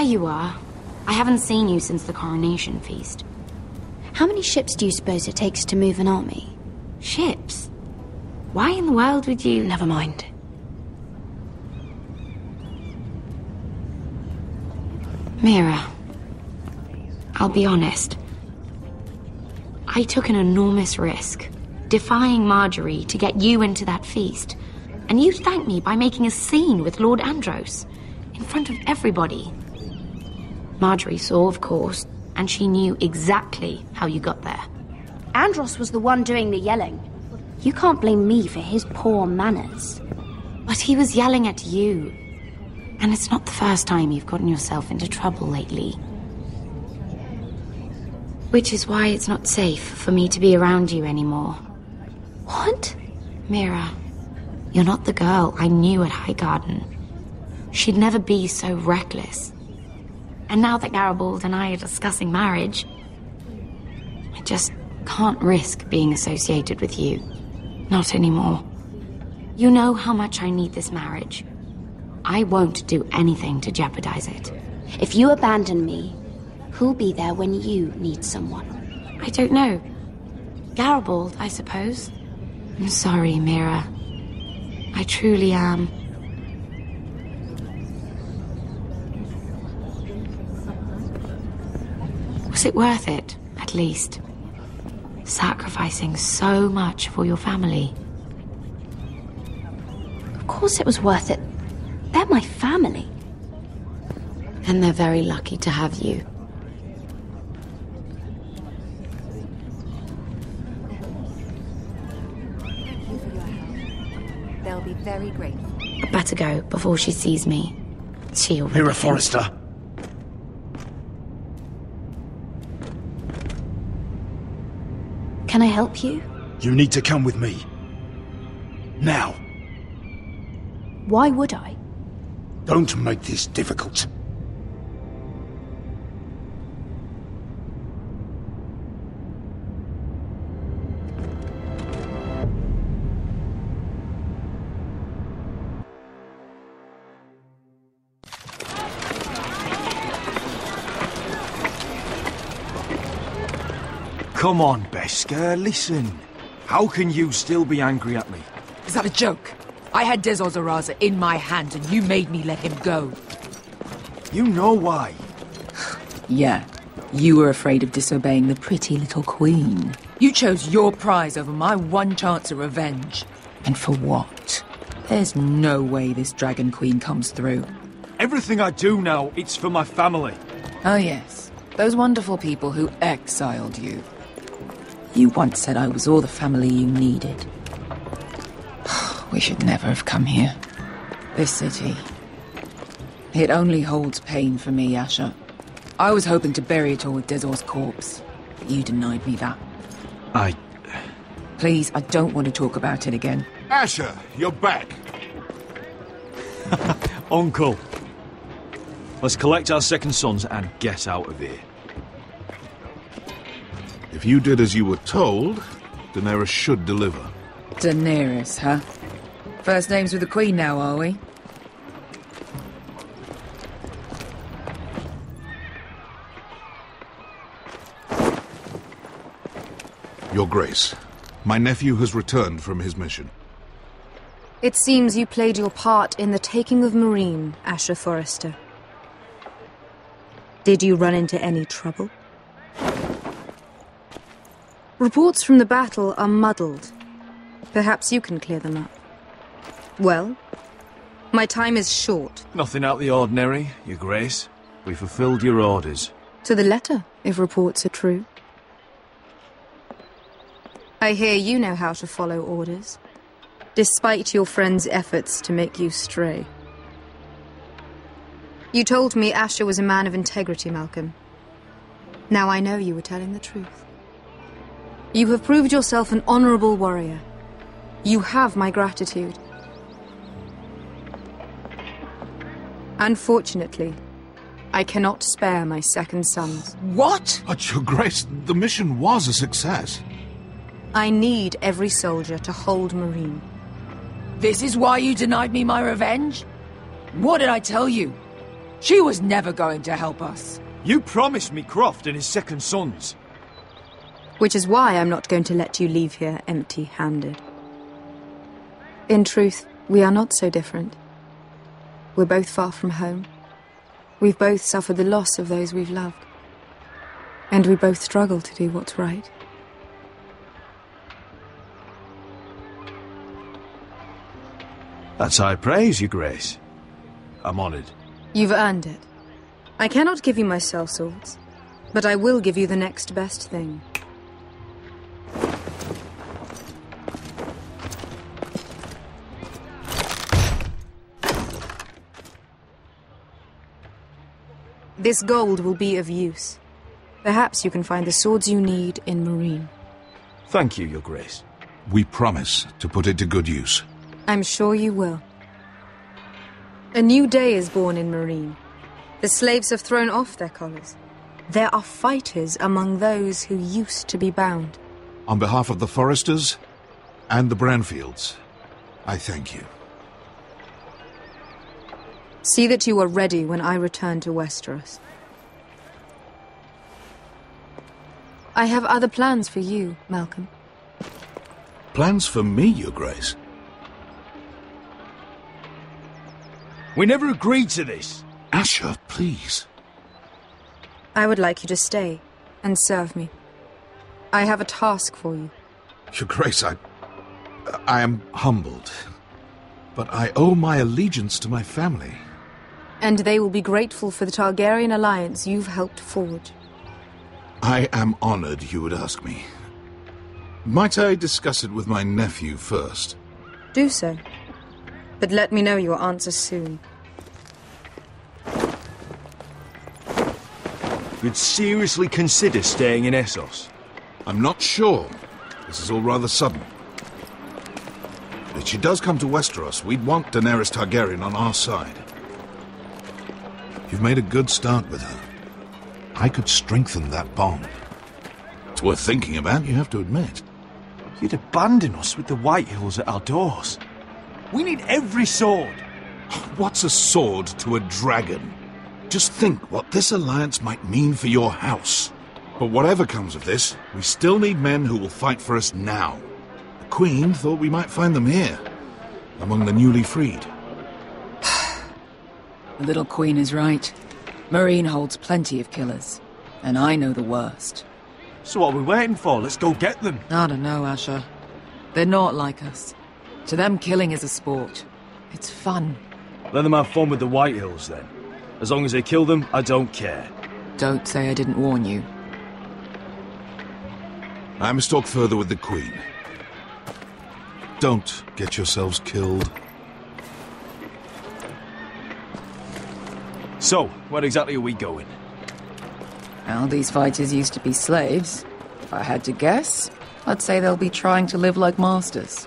There you are. I haven't seen you since the coronation feast. How many ships do you suppose it takes to move an army? Ships? Why in the world would you... Never mind. Mira, I'll be honest. I took an enormous risk, defying Marjorie to get you into that feast. And you thanked me by making a scene with Lord Andros, in front of everybody. Marjorie saw, of course, and she knew exactly how you got there. Andros was the one doing the yelling. You can't blame me for his poor manners. But he was yelling at you. And it's not the first time you've gotten yourself into trouble lately. Which is why it's not safe for me to be around you anymore. What? Mira, you're not the girl I knew at Highgarden. She'd never be so reckless. And now that Garibald and I are discussing marriage, I just can't risk being associated with you. Not anymore. You know how much I need this marriage. I won't do anything to jeopardize it. If you abandon me, who'll be there when you need someone? I don't know. Garibald, I suppose. I'm sorry, Mira. I truly am. Was it worth it, at least? Sacrificing so much for your family. Of course it was worth it. They're my family. And they're very lucky to have you. Thank you for your help. They'll be very grateful. I'd better go before she sees me. She'll... Mira Forrester. Can I help you? You need to come with me. Now. Why would I? Don't make this difficult. Come on, Beskar, listen. How can you still be angry at me? Is that a joke? I had Des Ozaraza in my hand and you made me let him go. You know why. Yeah, you were afraid of disobeying the pretty little queen. You chose your prize over my one chance of revenge. And for what? There's no way this Dragon Queen comes through. Everything I do now, it's for my family. Oh yes, those wonderful people who exiled you. You once said I was all the family you needed. We should never have come here. This city. It only holds pain for me, Asher. I was hoping to bury it all with Dezor's corpse, but you denied me that. Please, I don't want to talk about it again. Asher, you're back. Uncle. Let's collect our second sons and get out of here. If you did as you were told, Daenerys should deliver. Daenerys, huh? First names with the Queen now, are we? Your Grace, my nephew has returned from his mission. It seems you played your part in the taking of Meereen, Asher Forrester. Did you run into any trouble? Reports from the battle are muddled. Perhaps you can clear them up. Well, my time is short. Nothing out of the ordinary, Your Grace. We fulfilled your orders. To the letter, if reports are true. I hear you know how to follow orders, despite your friend's efforts to make you stray. You told me Asher was a man of integrity, Malcolm. Now I know you were telling the truth. You have proved yourself an honorable warrior. You have my gratitude. Unfortunately, I cannot spare my second sons. What? But Your Grace, the mission was a success. I need every soldier to hold Meereen. This is why you denied me my revenge? What did I tell you? She was never going to help us. You promised me Croft and his second sons. Which is why I'm not going to let you leave here empty-handed. In truth, we are not so different. We're both far from home. We've both suffered the loss of those we've loved. And we both struggle to do what's right. That's high praise, Your Grace. I'm honoured. You've earned it. I cannot give you my sellswords, but I will give you the next best thing. This gold will be of use. Perhaps you can find the swords you need in Marine. Thank you, Your Grace. We promise to put it to good use. I'm sure you will. A new day is born in Marine. The slaves have thrown off their collars. There are fighters among those who used to be bound. On behalf of the Foresters and the Branfields, I thank you. See that you are ready when I return to Westeros. I have other plans for you, Malcolm. Plans for me, Your Grace? We never agreed to this. Asher, please. I would like you to stay and serve me. I have a task for you. Your Grace, I am humbled, but I owe my allegiance to my family. And they will be grateful for the Targaryen alliance you've helped forge. I am honored you would ask me. Might I discuss it with my nephew first? Do so. But let me know your answer soon. You'd seriously consider staying in Essos? I'm not sure. This is all rather sudden. If she does come to Westeros, we'd want Daenerys Targaryen on our side. You've made a good start with her. I could strengthen that bond. It's worth thinking about, you have to admit. You'd abandon us with the Whitehills at our doors. We need every sword. What's a sword to a dragon? Just think what this alliance might mean for your house. But whatever comes of this, we still need men who will fight for us now. The Queen thought we might find them here, among the newly freed. The little Queen is right. Marine holds plenty of killers, and I know the worst. So what are we waiting for? Let's go get them. I don't know, Asher. They're not like us. To them, killing is a sport. It's fun. Let them have fun with the Whitehills, then. As long as they kill them, I don't care. Don't say I didn't warn you. I must talk further with the Queen. Don't get yourselves killed. So, where exactly are we going? Well, these fighters used to be slaves. If I had to guess, I'd say they'll be trying to live like masters.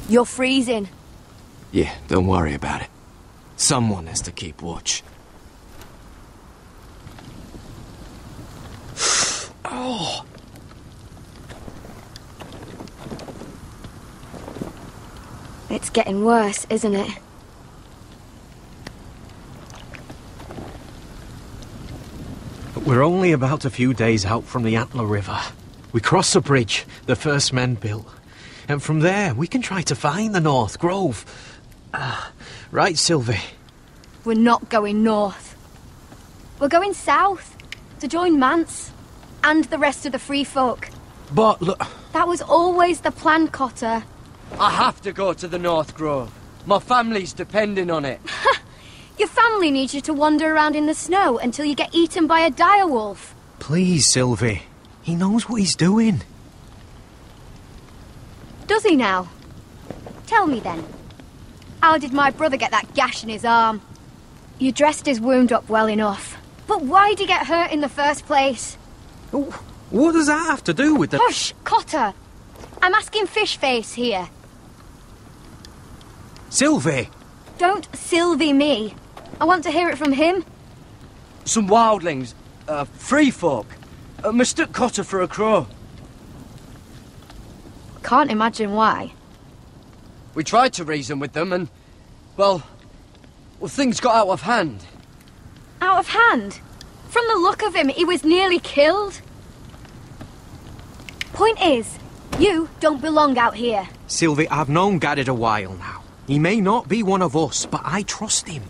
You're freezing. Yeah, don't worry about it. Someone has to keep watch. Oh! It's getting worse, isn't it? But we're only about a few days out from the Antler River. We cross the bridge the first men built. And from there, we can try to find the North Grove. Right, Sylvie? We're not going north. We're going south, to join Mance, and the rest of the Free Folk. But look... That was always the plan, Cotter. I have to go to the North Grove. My family's depending on it. Your family needs you to wander around in the snow until you get eaten by a direwolf. Please, Sylvie. He knows what he's doing. Does he now? Tell me then. How did my brother get that gash in his arm? You dressed his wound up well enough. But why'd he get hurt in the first place? What does that have to do with the... Hush, Cotter! I'm asking Fishface here. Sylvie! Don't Sylvie me. I want to hear it from him. Some wildlings, free folk, mistook Cotter for a crow. Can't imagine why. We tried to reason with them and, well, things got out of hand. Out of hand? From the look of him, he was nearly killed. Point is, you don't belong out here. Sylvie, I've known Garrett a while now. He may not be one of us, but I trust him.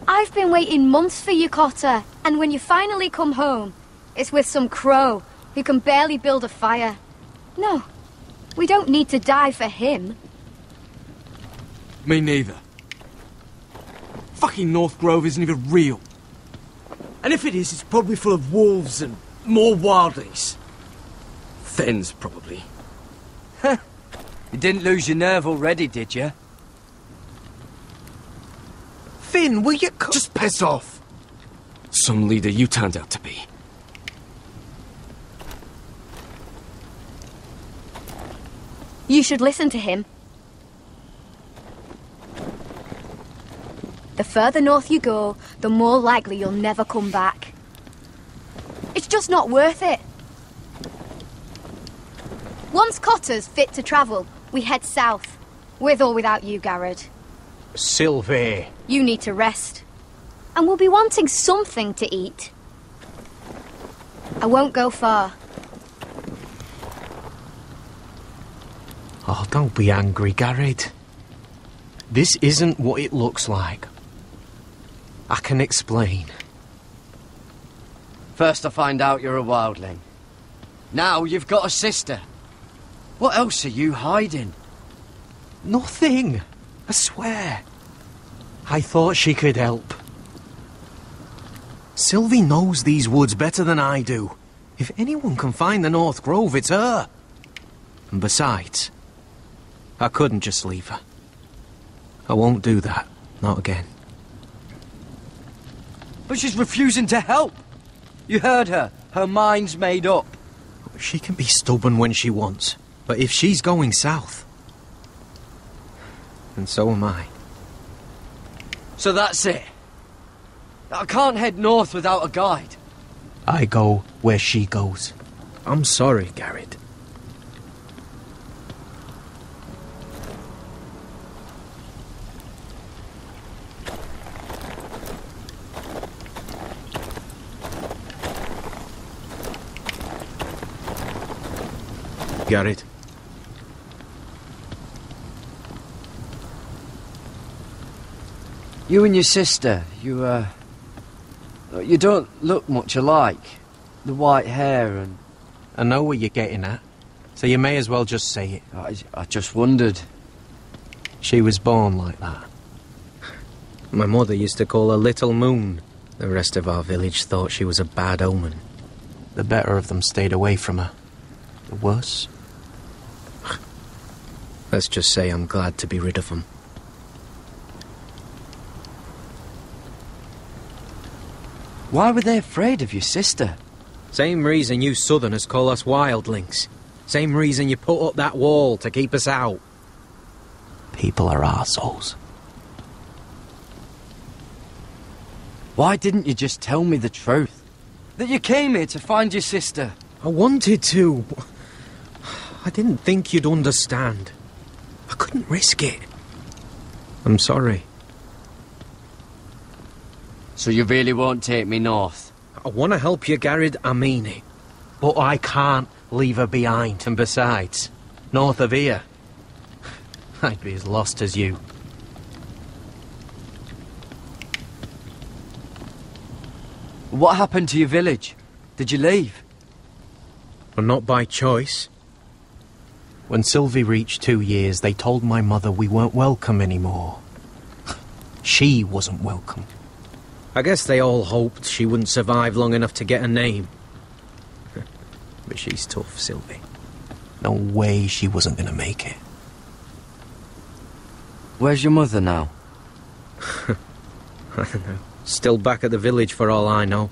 I've been waiting months for you, Cotter, and when you finally come home, it's with some crow who can barely build a fire. No, we don't need to die for him. Me neither. Fucking North Grove isn't even real. And if it is, it's probably full of wolves and more wildlings. Thens, probably. You didn't lose your nerve already, did you? Finn, will you... Just piss off! Some leader you turned out to be. You should listen to him. The further north you go, the more likely you'll never come back. It's just not worth it. Once Cotter's fit to travel, we head south. With or without you, Garrett. Sylvie. You need to rest. And we'll be wanting something to eat. I won't go far. Oh, don't be angry, Garrett. This isn't what it looks like. I can explain. First I find out you're a wildling. Now you've got a sister. What else are you hiding? Nothing. I swear. I thought she could help. Sylvie knows these woods better than I do. If anyone can find the North Grove, it's her. And besides, I couldn't just leave her. I won't do that. Not again. But she's refusing to help. You heard her. Her mind's made up. She can be stubborn when she wants. But if she's going south, and so am I. So that's it. I can't head north without a guide. I go where she goes. I'm sorry, Garrett. Garrett. You and your sister, you don't look much alike. The white hair and... I know what you're getting at, so you may as well just say it. I just wondered. She was born like that. My mother used to call her Little Moon. The rest of our village thought she was a bad omen. The better of them stayed away from her. The worse? Let's just say I'm glad to be rid of them. Why were they afraid of your sister? Same reason you Southerners call us wildlings. Same reason you put up that wall to keep us out. People are arseholes. Why didn't you just tell me the truth? That you came here to find your sister? I wanted to. I didn't think you'd understand. I couldn't risk it. I'm sorry. So you really won't take me north? I want to help you, Garrett, I mean it. But I can't leave her behind. And besides, north of here, I'd be as lost as you. What happened to your village? Did you leave? Well, not by choice. When Sylvie reached 2 years, they told my mother we weren't welcome anymore. She wasn't welcome. I guess they all hoped she wouldn't survive long enough to get a name. But she's tough, Sylvie. No way she wasn't going to make it. Where's your mother now? I don't know. Still back at the village for all I know.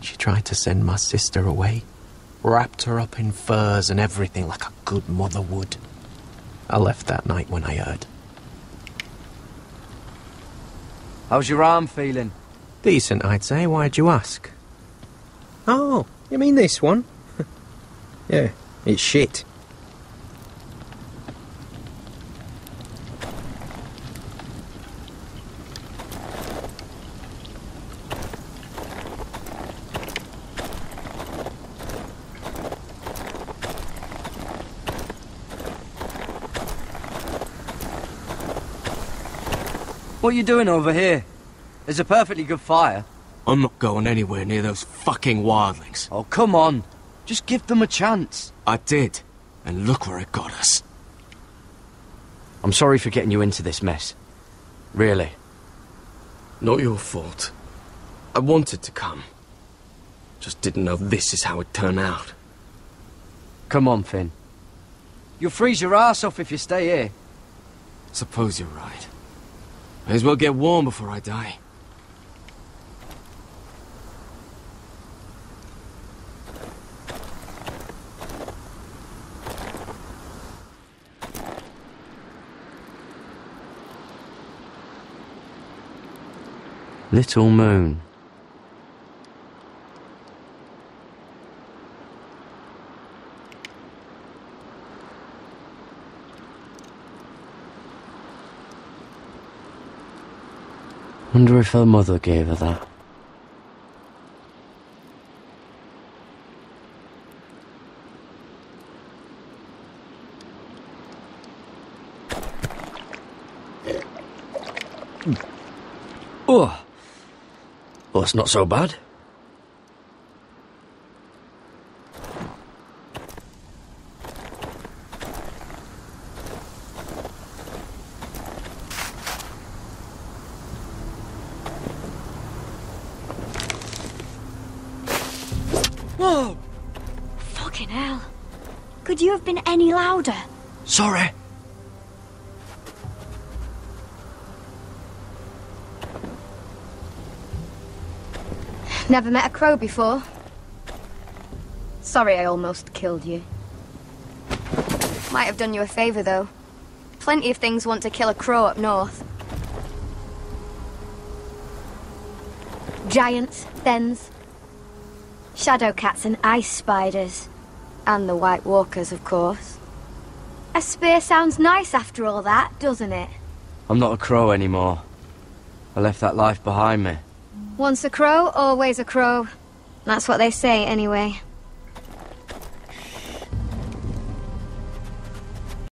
She tried to send my sister away. Wrapped her up in furs and everything like a good mother would. I left that night when I heard. How's your arm feeling? Decent, I'd say. Why'd you ask? Oh, you mean this one? Yeah, it's shit. What are you doing over here? There's a perfectly good fire. I'm not going anywhere near those fucking wildlings. Oh, come on. Just give them a chance. I did, and look where it got us. I'm sorry for getting you into this mess. Really. Not your fault. I wanted to come. Just didn't know this is how it'd turn out. Come on, Finn. You'll freeze your ass off if you stay here. Suppose you're right. May as well get warm before I die. Little moon. Wonder if her mother gave her that. Oh, well, it's not so bad. Whoa! Fucking hell. Could you have been any louder? Sorry. Never met a crow before. Sorry I almost killed you. Might have done you a favour, though. Plenty of things want to kill a crow up north. Giants, thens, shadow cats and ice spiders. And the White Walkers, of course. A spear sounds nice after all that, doesn't it? I'm not a crow anymore. I left that life behind me. Once a crow, always a crow. That's what they say, anyway.